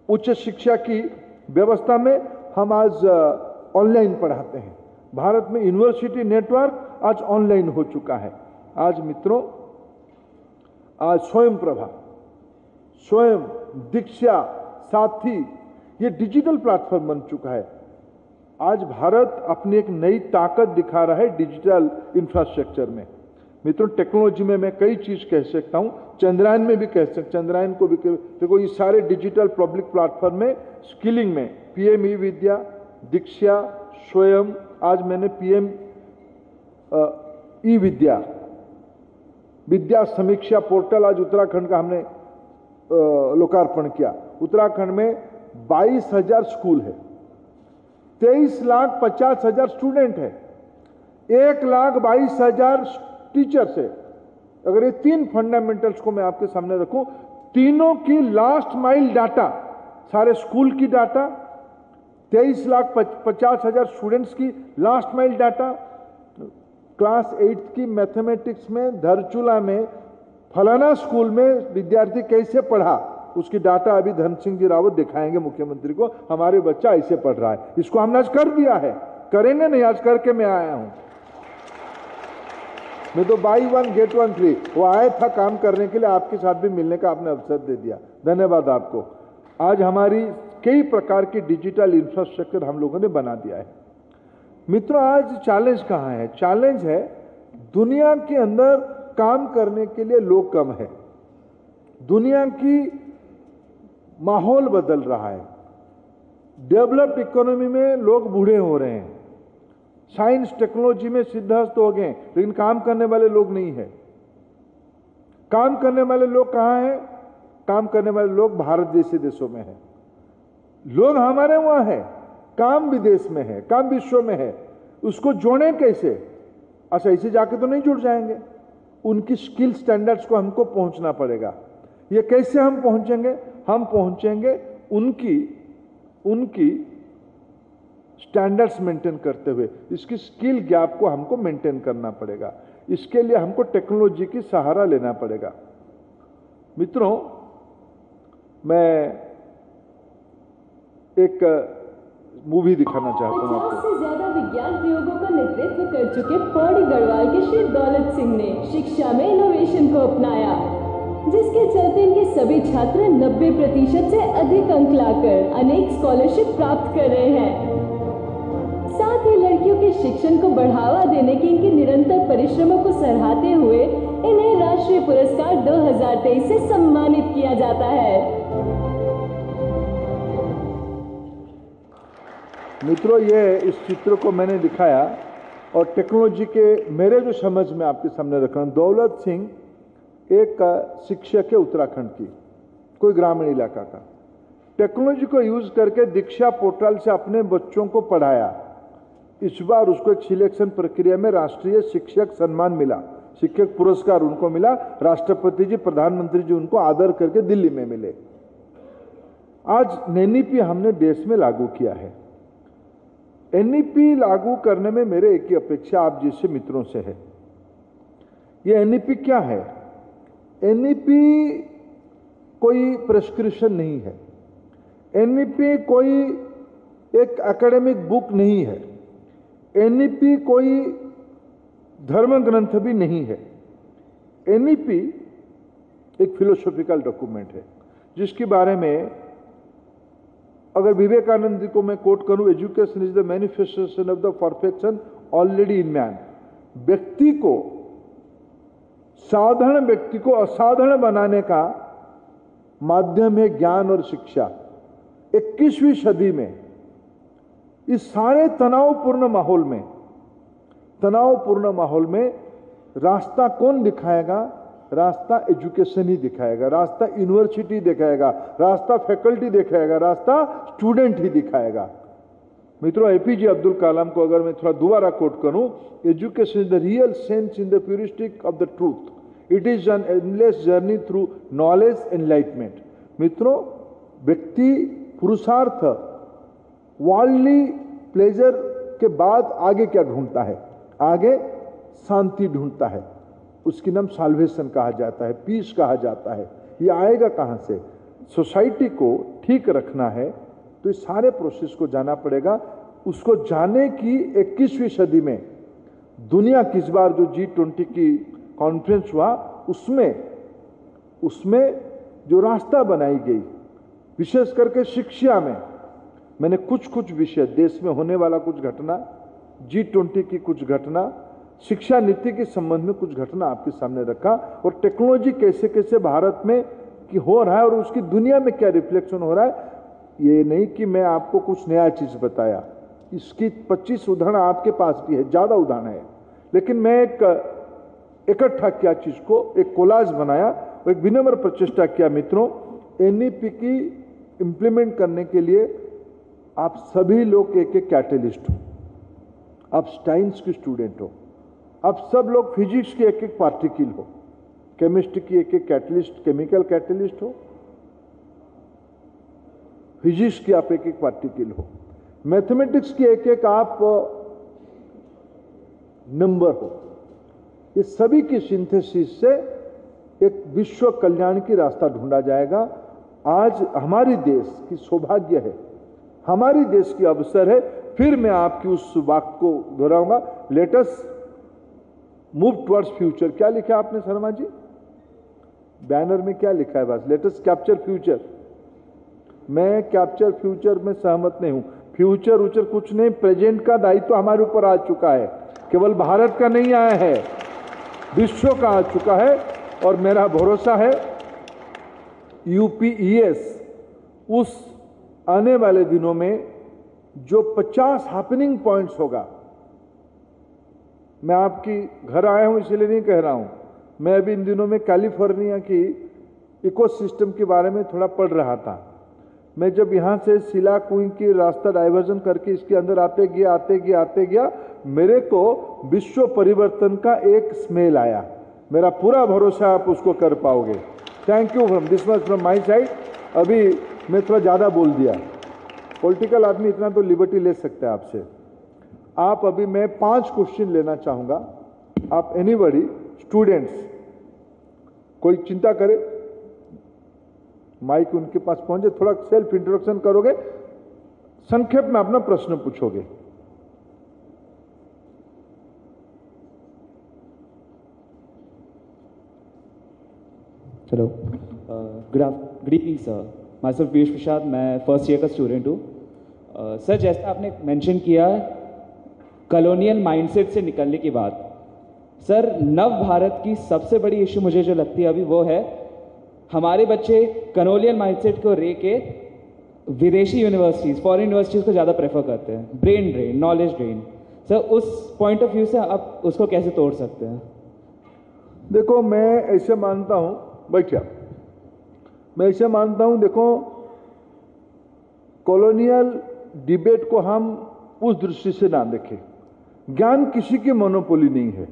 S1: उच्च शिक्षा की व्यवस्था में हम आज ऑनलाइन पढ़ाते हैं। भारत में यूनिवर्सिटी नेटवर्क आज ऑनलाइन हो चुका है। आज मित्रों, आज स्वयं प्रभा, स्वयं, दीक्षा, साथी, ये डिजिटल प्लेटफॉर्म बन चुका है। आज भारत अपनी एक नई ताकत दिखा रहा है डिजिटल इंफ्रास्ट्रक्चर में। मित्रों, टेक्नोलॉजी में मैं कई चीज कह सकता हूं, चंद्रयान में भी कह सकता, चंद्रयान को भी देखो, ये सारे डिजिटल पब्लिक प्लेटफॉर्म में स्किलिंग में पीएम ई विद्या, दीक्षा, स्वयं, आज मैंने पीएम ई विद्या, विद्या समीक्षा पोर्टल आज उत्तराखंड का हमने लोकार्पण किया। उत्तराखंड में 22,000 स्कूल है, 23,50,000 स्टूडेंट है, 1,22,000 टीचर्स है। अगर ये तीन फंडामेंटल्स को मैं आपके सामने रखूं, तीनों की लास्ट माइल डाटा, सारे स्कूल की डाटा, 23,50,000 स्टूडेंट्स की लास्ट माइल डाटा, क्लास 8 की मैथमेटिक्स में धारचूला में फलाना स्कूल में विद्यार्थी कैसे पढ़ा, उसकी डाटा अभी धन सिंह जी रावत दिखाएंगे मुख्यमंत्री को, हमारे बच्चा ऐसे पढ़ रहा है। इसको हमने आज कर दिया है, करेंगे नहीं, आज करके मैं आया हूं। मैं तो by one get one free, वो आया था काम करने के लिए, आपके साथ भी मिलने का आपने अवसर दे दिया, धन्यवाद आपको। आज हमारी कई प्रकार की डिजिटल इंफ्रास्ट्रक्चर हम लोगों ने बना दिया है। मित्रों, आज चैलेंज कहां है? चैलेंज है दुनिया के अंदर काम करने के लिए लोग कम है, दुनिया की माहौल बदल रहा है, डेवलप्ड इकोनॉमी में लोग बूढ़े हो रहे हैं, साइंस टेक्नोलॉजी में सिद्धहस्त हो गए, लेकिन काम करने वाले लोग नहीं है। काम करने वाले लोग कहां हैं? काम करने वाले लोग भारत जैसे देशों में हैं। लोग हमारे वहां है, काम विदेश में है, काम विश्व में है। उसको जोड़े कैसे? अच्छा, ऐसे जाके तो नहीं जुड़ जाएंगे, उनकी स्किल स्टैंडर्ड्स को हमको पहुंचना पड़ेगा। ये कैसे हम पहुंचेंगे? हम पहुंचेंगे उनकी स्टैंडर्ड्स मेंटेन करते हुए। इसकी स्किल गैप को हमको मेंटेन करना पड़ेगा। इसके लिए हमको टेक्नोलॉजी की सहारा लेना पड़ेगा। मित्रों, मैं एक मूवी दिखाना चाहता हूं आपको।
S2: 50 से ज्यादा विज्ञान प्रयोगों का नेतृत्व कर चुके पौड़ी गढ़वाल के श्री दौलत सिंह ने शिक्षा में इनोवेशन को अपनाया, जिसके चलते इनके सभी छात्र 90% से अधिक अंक लाकर अनेक स्कॉलरशिप प्राप्त कर रहे हैं। साथ ही लड़कियों के शिक्षण को बढ़ावा देने की इनके निरंतर परिश्रमों को सराहते हुए इन्हें राष्ट्रीय पुरस्कार 2023 से सम्मानित किया जाता है।
S1: मित्रों, ये इस चित्र को मैंने दिखाया और टेक्नोलॉजी के मेरे जो समझ में आपके सामने रखा। दौलत सिंह एक शिक्षक है उत्तराखंड की, कोई ग्रामीण इलाका का। टेक्नोलॉजी को यूज करके दीक्षा पोर्टल से अपने बच्चों को पढ़ाया। इस बार उसको एक सिलेक्शन प्रक्रिया में राष्ट्रीय शिक्षक सम्मान मिला, शिक्षक पुरस्कार उनको मिला। राष्ट्रपति जी, प्रधानमंत्री जी उनको आदर करके दिल्ली में मिले। आज एनईपी हमने देश में लागू किया है। एनईपी लागू करने में मेरे एक ही अपेक्षा आप जैसे मित्रों से है। ये एनईपी क्या है? एनईपी कोई प्रेस्क्रिप्शन नहीं है, एनईपी कोई एक एकेडमिक बुक नहीं है, एनईपी कोई धर्म ग्रंथ भी नहीं है। एनईपी एक फिलोसॉफिकल डॉक्यूमेंट है, जिसके बारे में अगर विवेकानंद जी को मैं कोट करूं, education is the manifestation of the perfection already in man. व्यक्ति को, साधारण व्यक्ति को असाधारण बनाने का माध्यम है ज्ञान और शिक्षा। 21वीं सदी में इस सारे तनावपूर्ण माहौल में रास्ता कौन दिखाएगा? रास्ता एजुकेशन ही दिखाएगा, रास्ता यूनिवर्सिटी दिखाएगा, रास्ता फैकल्टी दिखाएगा, रास्ता स्टूडेंट ही दिखाएगा। मित्रों, एपीजे अब्दुल कलाम को अगर मैं थोड़ा दोबारा कोट करूं, education is the real sense in the puristic of the truth, it is an endless journey through knowledge enlightenment. मित्रों, व्यक्ति पुरुषार्थ वर्ल्डली प्लेजर के बाद आगे क्या ढूंढता है? आगे शांति ढूंढता है, उसकी नाम साल्वेशन कहा जाता है, पीस कहा जाता है। ये आएगा कहां से? सोसाइटी को ठीक रखना है तो इस सारे प्रोसेस को जाना पड़ेगा। उसको जाने की 21वीं सदी में दुनिया की इस बार जो G20 की कॉन्फ्रेंस हुआ उसमें जो रास्ता बनाई गई, विशेष करके शिक्षा में, मैंने कुछ विषय, देश में होने वाला कुछ घटना, G20 की कुछ घटना, शिक्षा नीति के संबंध में कुछ घटना आपके सामने रखा, और टेक्नोलॉजी कैसे कैसे भारत में कि हो रहा है और उसकी दुनिया में क्या रिफ्लेक्शन हो रहा है। ये नहीं कि मैं आपको कुछ नया चीज बताया, इसकी 25 उदाहरण आपके पास भी है, ज्यादा उदाहरण है, लेकिन मैं एक इकट्ठा किया चीज को, एक कोलाज बनाया और एक विनम्र प्रचेष्टा किया। मित्रों, एनईपी की इंप्लीमेंट करने के लिए आप सभी लोग एक कैटलिस्ट हो, आप साइंस के स्टूडेंट हो, आप सब लोग फिजिक्स के एक पार्टिकल हो, केमिस्ट्री की एक कैटलिस्ट, केमिकल कैटलिस्ट हो, फिजिक्स की आप एक पार्टिकल हो, मैथमेटिक्स की एक आप नंबर हो। ये सभी की सिंथेसिस से एक विश्व कल्याण की रास्ता ढूंढा जाएगा। आज हमारी देश की सौभाग्य है, हमारी देश की अवसर है। फिर मैं आपकी उस वाक्य को दोहराऊंगा, let us move towards future. क्या लिखा आपने शर्मा जी बैनर में? क्या लिखा है? बस लेट अस कैप्चर फ्यूचर। मैं कैप्चर फ्यूचर में सहमत नहीं हूं। फ्यूचर उचर कुछ नहीं, प्रेजेंट का दायित्व तो हमारे ऊपर आ चुका है, केवल भारत का नहीं आया है, विश्व का आ चुका है। और मेरा भरोसा है यूपीईएस उस आने वाले दिनों में जो 50 हैपनिंग पॉइंट्स होगा, मैं आपकी घर आया हूं इसलिए नहीं कह रहा हूं, मैं अभी इन दिनों में कैलिफोर्निया की इकोसिस्टम के बारे में थोड़ा पढ़ रहा था। मैं जब यहां से सिला कुई की रास्ता डाइवर्जन करके इसके अंदर आते गया, मेरे को विश्व परिवर्तन का एक स्मेल आया। मेरा पूरा भरोसा आप उसको कर पाओगे। Thank you from this much from my side. अभी मैं थोड़ा ज़्यादा बोल दिया, पॉलिटिकल आदमी इतना तो लिबर्टी ले सकता है आपसे। आप अभी मैं 5 क्वेश्चन लेना चाहूँगा, आप एनीबडी स्टूडेंट्स, कोई चिंता करे, माइक उनके पास पहुंचे, थोड़ा सेल्फ इंट्रोडक्शन करोगे, संक्षेप में अपना प्रश्न पूछोगे।
S3: Hello, good evening sir. Myself Piyush Prasad, मैं फर्स्ट ईयर का स्टूडेंट हूँ। सर, जैसा आपने मेंशन किया कॉलोनियल माइंडसेट से निकलने की बात, सर नव भारत की सबसे बड़ी इशू मुझे जो लगती है अभी वो है हमारे बच्चे कॉलोनियल माइंडसेट को रे के विदेशी यूनिवर्सिटीज़, फॉरेन यूनिवर्सिटीज़ को ज़्यादा प्रेफर करते हैं। Brain drain, knowledge drain. Sir उस पॉइंट ऑफ व्यू से आप उसको कैसे तोड़ सकते हैं?
S1: देखो, मैं ऐसे मानता हूं, बैठिए, मैं ऐसे मानता हूं, देखो कॉलोनियल डिबेट को हम उस दृष्टि से ना देखें। ज्ञान किसी की मोनोपोली नहीं है।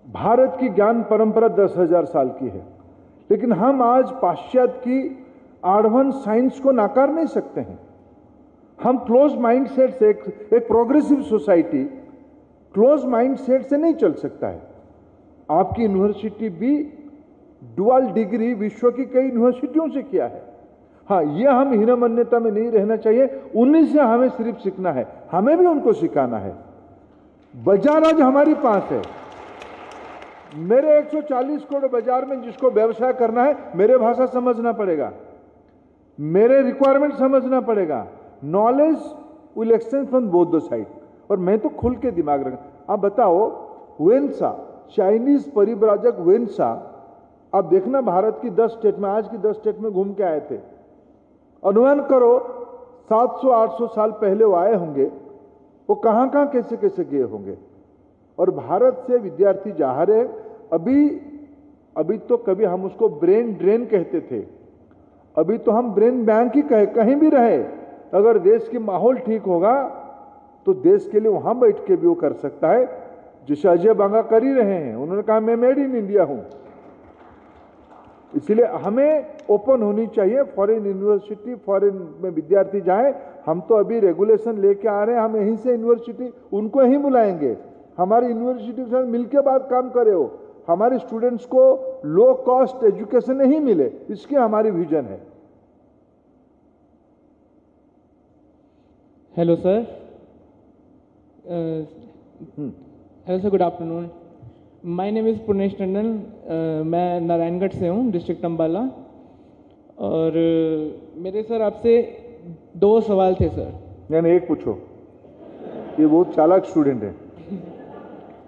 S1: भारत की ज्ञान परंपरा 10,000 साल की है, लेकिन हम आज पाश्चात्य की एडवांस साइंस को नकार नहीं सकते हैं। हम क्लोज माइंडसेट से, एक प्रोग्रेसिव सोसाइटी क्लोज माइंडसेट से नहीं चल सकता है। आपकी यूनिवर्सिटी भी डुअल डिग्री विश्व की कई यूनिवर्सिटियों से किया है। हाँ, यह हम हीनमान्यता में नहीं रहना चाहिए, उन्हीं से हमें सिर्फ सीखना है, हमें भी उनको सिखाना है। बाजार आज हमारे पास है। मेरे 140 करोड़ बाजार में जिसको व्यवसाय करना है, मेरे भाषा समझना पड़ेगा, मेरे रिक्वायरमेंट समझना पड़ेगा। Knowledge will exchange from both the side. और मैं तो खुल के दिमाग रखा। आप बताओ, वेन्सा, चाइनीज परिव्राजक वेन्सा, आप देखना भारत की 10 स्टेट में, आज की 10 स्टेट में घूम के आए थे। अनुमान करो 700-800 साल पहले वो आए होंगे, वो कहां कहां कैसे कैसे गए होंगे। और भारत से विद्यार्थी जा रहे। अभी तो कभी हम उसको ब्रेन ड्रेन कहते थे, अभी तो हम ब्रेन बैंक ही कहे। कहीं भी रहे, अगर देश की माहौल ठीक होगा तो देश के लिए वहां बैठ के भी वो कर सकता है, जैसे अजय बांगा कर ही रहे हैं। उन्होंने कहा मैं मेड इन इंडिया हूं। इसीलिए हमें ओपन होनी चाहिए। फॉरेन यूनिवर्सिटी, फॉरेन में विद्यार्थी जाए, हम तो अभी रेगुलेशन लेके आ रहे हैं, हम यहीं से यूनिवर्सिटी उनको ही बुलाएंगे, हमारी यूनिवर्सिटी के साथ मिलकर बात काम करे हो, हमारे स्टूडेंट्स को लो कॉस्ट एजुकेशन नहीं मिले, इसकी हमारी विजन है।
S4: Hello sir, hello sir, good afternoon. My name is Punesh Tandon, मैं नारायणगढ़ से हूँ, डिस्ट्रिक्ट अम्बाला। और मेरे सर आपसे 2 सवाल थे सर।
S1: यानी एक पूछो, ये बहुत चालाक स्टूडेंट है,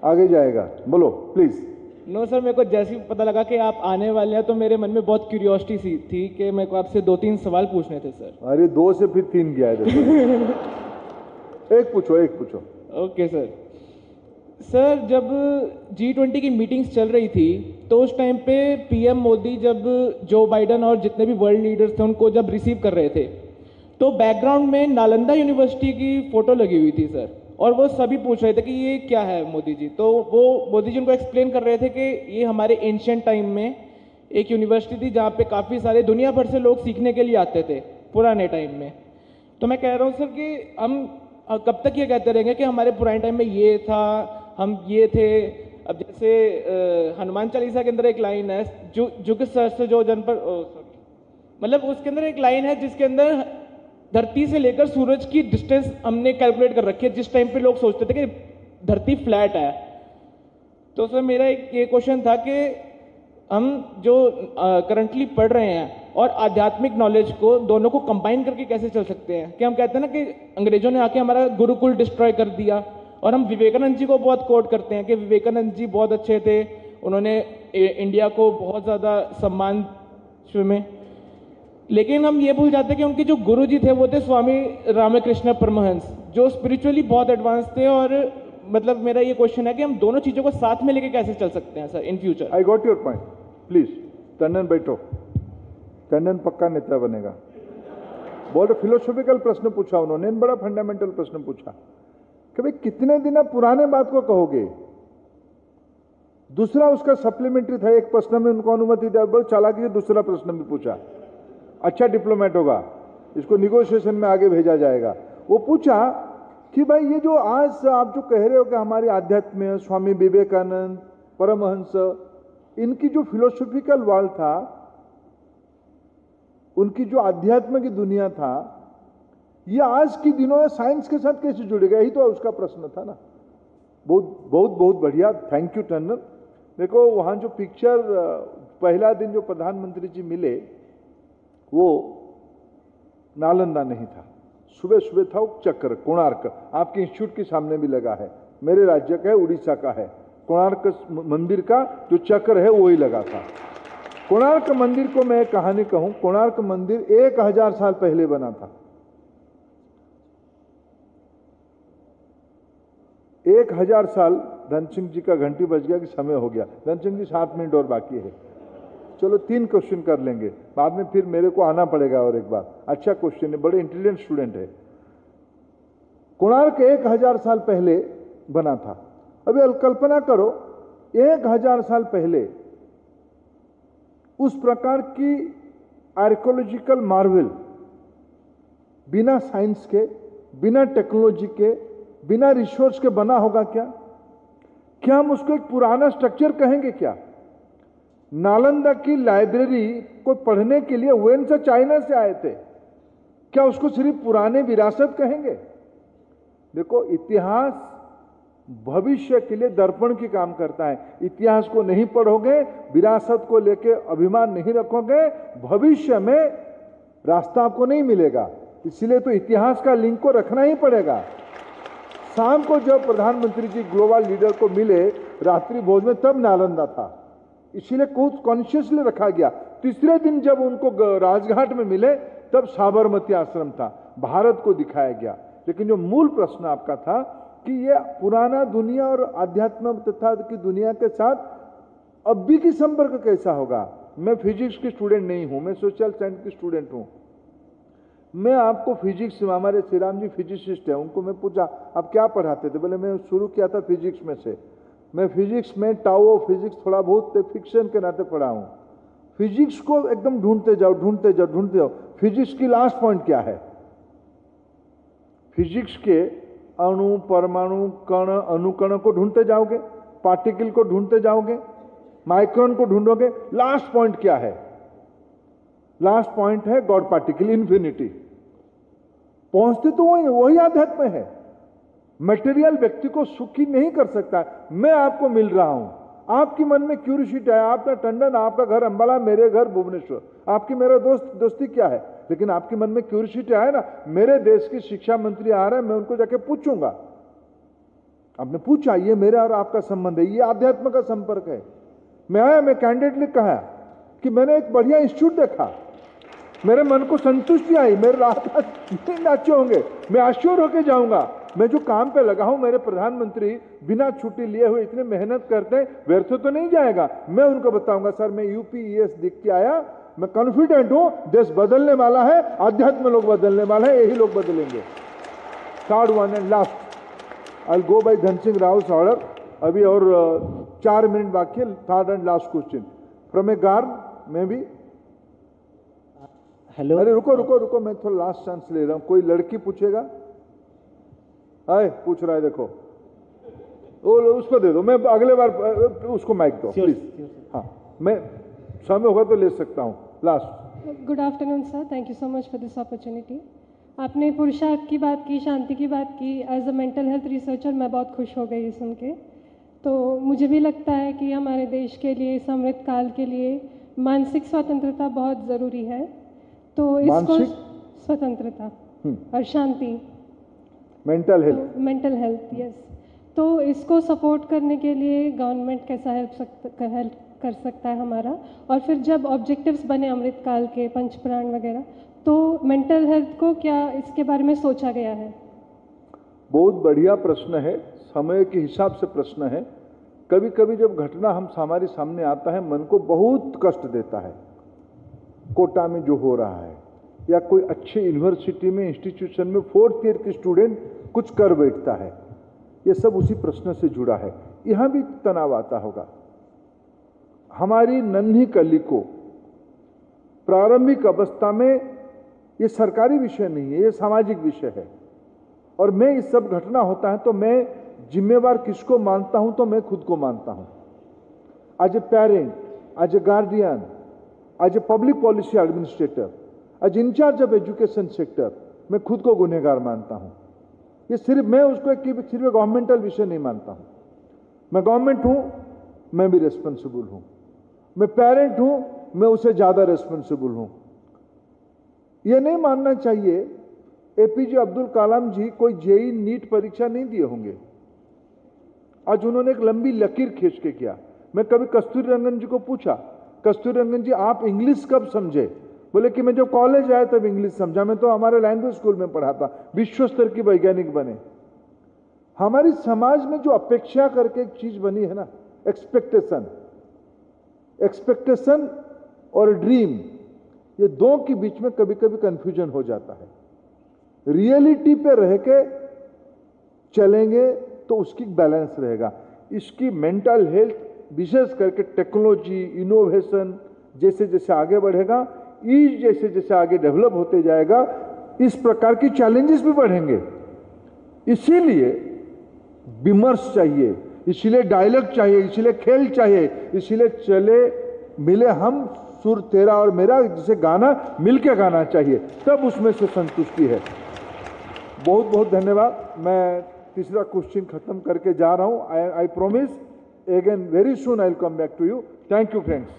S1: आगे जाएगा, बोलो प्लीज।
S4: नो सर, मेरे को जैसे ही पता लगा कि आप आने वाले हैं तो मेरे मन में बहुत क्यूरियोसिटी सी थी कि मेरे को आपसे 2-3 सवाल पूछने थे सर।
S1: अरे 2 से फिर 3 गया है एक पूछो, एक पूछो।
S4: Okay sir. सर, जब G20 की मीटिंग्स चल रही थी तो उस टाइम पे पीएम मोदी जब जो बाइडन और जितने भी वर्ल्ड लीडर्स थे उनको जब रिसीव कर रहे थे तो बैकग्राउंड में नालंदा यूनिवर्सिटी की फोटो लगी हुई थी सर, और वो सभी पूछ रहे थे कि ये क्या है मोदी जी। तो वो मोदी जी उनको एक्सप्लेन कर रहे थे कि ये हमारे एंशिएंट टाइम में एक यूनिवर्सिटी थी जहाँ पे काफ़ी सारे दुनिया भर से लोग सीखने के लिए आते थे पुराने टाइम में। तो मैं कह रहा हूँ सर कि हम कब तक ये कहते रहेंगे कि हमारे पुराने टाइम में ये था, हम ये थे। अब जैसे हनुमान चालीसा के अंदर एक लाइन है, जुग सहस्त्र जो जन पर, मतलब उसके अंदर एक लाइन है जिसके अंदर धरती से लेकर सूरज की डिस्टेंस हमने कैलकुलेट कर रखी है, जिस टाइम पे लोग सोचते थे कि धरती फ्लैट है। तो सर मेरा एक ये क्वेश्चन था कि हम जो करंटली पढ़ रहे हैं और आध्यात्मिक नॉलेज को दोनों को कंबाइन करके कैसे चल सकते हैं। कि हम कहते हैं ना कि अंग्रेजों ने आके हमारा गुरुकुल डिस्ट्रॉय कर दिया, और हम विवेकानंद जी को बहुत कोट करते हैं कि विवेकानंद जी बहुत अच्छे थे, उन्होंने इंडिया को बहुत ज़्यादा सम्मान में, लेकिन हम ये भूल जाते हैं कि उनके जो गुरु जी थे वो थे स्वामी रामकृष्ण परमहंस, जो स्पिरिचुअली बहुत एडवांस थे। और मतलब मेरा ये क्वेश्चन है कि हम दोनों चीज़ों को साथ में लेके कैसे चल सकते हैं sir in future.
S1: I got your point, please Tandon बैठो, टंडन पक्का नेता बनेगा। बहुत फिलोसॉफिकल प्रश्न पूछा उन्होंने, बड़ा फंडामेंटल प्रश्न पूछा कि भाई कितने दिन आप पुराने बात को कहोगे। दूसरा उसका सप्लीमेंट्री था, एक प्रश्न में उनको अनुमति दिया, बड़ा चालाकी से दूसरा प्रश्न भी पूछा, अच्छा डिप्लोमेट होगा, इसको निगोशिएशन में आगे भेजा जाएगा। वो पूछा कि भाई ये जो आज आप जो कह रहे हो कि हमारे आध्यात्म में स्वामी विवेकानंद, परमहंस, इनकी जो फिलोसॉफिकल वर्ल्ड था, उनकी जो आध्यात्म की दुनिया था, ये आज की दिनों में साइंस के साथ कैसे जुड़ेगा, यही तो उसका प्रश्न था ना। बहुत बहुत बहुत बढ़िया, थैंक यू टंडन। देखो वहां जो पिक्चर पहला दिन जो प्रधानमंत्री जी मिले वो नालंदा नहीं था, सुबह सुबह था वो चक्र कोणार्क, आपके इंस्टीट्यूट के सामने भी लगा है, मेरे राज्य का है, उड़ीसा का है। कोणार्क मंदिर का जो चक्र है वही लगा था। कोणार्क मंदिर को मैं कहानी कहूं, कोणार्क मंदिर 1000 साल पहले बना था। 1000 साल। धन सिंह जी का घंटी बज गया कि समय हो गया। धन सिंह जी 7 मिनट और बाकी है, चलो 3 क्वेश्चन कर लेंगे, बाद में फिर मेरे को आना पड़ेगा और एक बार। अच्छा क्वेश्चन है, बड़े इंटेलिजेंट स्टूडेंट है। कोणार्क 1000 साल पहले बना था। अभी कल्पना करो 1000 साल पहले उस प्रकार की आर्कियोलॉजिकल मार्वल बिना साइंस के, बिना टेक्नोलॉजी के, बिना रिसोर्स के बना होगा क्या? क्या हम उसको एक पुराना स्ट्रक्चर कहेंगे क्या? नालंदा की लाइब्रेरी को पढ़ने के लिए वेन से चाइना से आए थे, क्या उसको सिर्फ पुराने विरासत कहेंगे? देखो इतिहास भविष्य के लिए दर्पण की काम करता है। इतिहास को नहीं पढ़ोगे, विरासत को लेके अभिमान नहीं रखोगे, भविष्य में रास्ता आपको नहीं मिलेगा। इसलिए तो इतिहास का लिंक को रखना ही पड़ेगा। शाम को जब प्रधानमंत्री जी ग्लोबल लीडर को मिले रात्रि भोज में, तब नालंदा था, इसीलिए कुछ कॉन्शियसली रखा गया। तीसरे दिन जब उनको राजघाट में मिले तब साबरमती आश्रम था, भारत को दिखाया गया। लेकिन जो मूल प्रश्न आपका था कि ये पुराना दुनिया और आध्यात्म तथा की दुनिया के साथ अब भी की संपर्क कैसा होगा? मैं फिजिक्स की स्टूडेंट नहीं हूं, मैं सोशल साइंस की स्टूडेंट हूं। मैं आपको फिजिक्स, हमारे श्री राम जी फिजिसिस्ट है, उनको मैं पूछा आप क्या पढ़ाते थे? बोले मैं शुरू किया था फिजिक्स में से। मैं फिजिक्स में टाउ ऑफ फिजिक्स थोड़ा बहुत फिक्शन के नाते पढ़ा हूं। फिजिक्स को एकदम ढूंढते जाओ, ढूंढते जाओ, ढूंढते जाओ। फिजिक्स की लास्ट पॉइंट क्या है? फिजिक्स के अणु, परमाणु, कण, अनुकण को ढूंढते जाओगे, पार्टिकल को ढूंढते जाओगे, माइक्रोन को ढूंढोगे, लास्ट पॉइंट क्या है? लास्ट पॉइंट है गॉड पार्टिकल, इंफिनिटी। पहुंचते तो वही आध्यात्म है। मटेरियल व्यक्ति को सुखी नहीं कर सकता। मैं आपको मिल रहा हूं, आपकी मन में क्यूरियोसिटी है, आपका टंडन, आपका घर अंबाला, मेरे घर भुवनेश्वर, आपकी मेरा दोस्ती क्या है, लेकिन आपके मन में क्यूरियोसिटी है ना, मेरे देश की शिक्षा मंत्री आ रहे हैं, मैं उनको जाके पूछूंगा। आपने पूछा, ये मेरा और आपका संबंध है, ये आध्यात्म का संपर्क है। मैं आया, मैं कैंडिडेटली कहा कि मैंने एक बढ़िया इंस्टीट्यूट देखा, मेरे मन को संतुष्टि आई, मेरे रात नींद अच्छे होंगे, मैं आश्चर्य होकर जाऊंगा। मैं जो काम पे लगा हूं, मेरे प्रधानमंत्री बिना छुट्टी लिए हुए इतने मेहनत करते हैं, व्यर्थ तो नहीं जाएगा। मैं उनको बताऊंगा, सर मैं यूपीईएस दिख के आया, मैं कॉन्फिडेंट हूं, देश बदलने वाला है, आध्यात्म लोग बदलने वाले हैं, यही लोग बदलेंगे। Third one and last, I go by Dhan Singh Rawat order. अभी और 4 मिनट बाकी है। Third and last question from A guard में भी।
S3: हेलो,
S1: अरे रुको रुको रुको, मैं थोड़ा लास्ट चांस ले रहा हूं। कोई लड़की पूछेगा? आए पूछ रहा है, देखो वो उसको दे दो, मैं अगले बार उसको माइक दो प्लीज। हाँ, मैं समय होगा तो ले सकता हूँ। Last.
S5: Good afternoon sir, thank you so much for this opportunity. आपने पुरुषार्थ की बात की, शांति की बात की। As a mental health researcher मैं बहुत खुश हो गई सुन के। तो मुझे भी लगता है कि हमारे देश के लिए, इस अमृत काल के लिए मानसिक स्वतंत्रता बहुत ज़रूरी है। तो इसको स्वतंत्रता और शांति,
S1: mental health,
S5: mental health, yes. तो इसको सपोर्ट करने के लिए गवर्नमेंट कैसा हेल्प कर सकता है हमारा? और फिर जब ऑब्जेक्टिव्स बने अमृत काल के, पंचप्राण वगैरह, तो मेंटल हेल्थ को क्या इसके बारे में सोचा गया है?
S1: बहुत बढ़िया प्रश्न है, समय के हिसाब से प्रश्न है। कभी कभी जब घटना हमारे सामने आता है, मन को बहुत कष्ट देता है। कोटा में जो हो रहा है, या कोई अच्छे यूनिवर्सिटी में, इंस्टीट्यूशन में 4th ईयर के स्टूडेंट कुछ कर बैठता है, ये सब उसी प्रश्न से जुड़ा है। यहां भी तनाव आता होगा। हमारी नन्ही कली को प्रारंभिक अवस्था में, ये सरकारी विषय नहीं है, ये सामाजिक विषय है। और मैं इस सब घटना होता है तो मैं जिम्मेवार किसको मानता हूं? तो मैं खुद को मानता हूं। As a parent, as a guardian, as a public policy administrator, as in charge of education sector, मैं खुद को गुनहगार मानता हूं। ये सिर्फ मैं उसको सिर्फ गवर्नमेंटल विषय नहीं मानता हूं। मैं गवर्नमेंट हूं, मैं भी रेस्पॉन्सिबल हूं। मैं पेरेंट हूं, मैं उससे ज्यादा रेस्पॉन्सिबल हूं। यह नहीं मानना चाहिए एपीजे अब्दुल कलाम जी कोई जेई नीट परीक्षा नहीं दिए होंगे। आज उन्होंने एक लंबी लकीर खींच के किया। मैं कभी कस्तूरी रंगन जी को पूछा, कस्तूरी रंगन जी आप इंग्लिश कब समझे? बोले कि मैं जब कॉलेज आया तब इंग्लिश समझा, मैं तो हमारे लैंग्वेज स्कूल में पढ़ा था, विश्व स्तर की वैज्ञानिक बने। हमारी समाज में जो अपेक्षा करके एक चीज बनी है ना, एक्सपेक्टेशन और ड्रीम, ये दो के बीच में कभी कभी कंफ्यूजन हो जाता है। रियलिटी पे रह के चलेंगे तो उसकी बैलेंस रहेगा। इसकी मेंटल हेल्थ, विशेष करके टेक्नोलॉजी, इनोवेशन जैसे जैसे आगे बढ़ेगा, ईज जैसे जैसे आगे डेवलप होते जाएगा, इस प्रकार की चैलेंजेस भी बढ़ेंगे। इसीलिए विमर्श चाहिए, इसीलिए डायलॉग चाहिए, इसीलिए खेल चाहिए, इसीलिए चले मिले हम सुर तेरा और मेरा, जिसे गाना मिलके गाना चाहिए, तब उसमें से संतुष्टि है। बहुत बहुत धन्यवाद। मैं तीसरा क्वेश्चन खत्म करके जा रहा हूं। I promise again very soon I will come back to you. Thank you friends.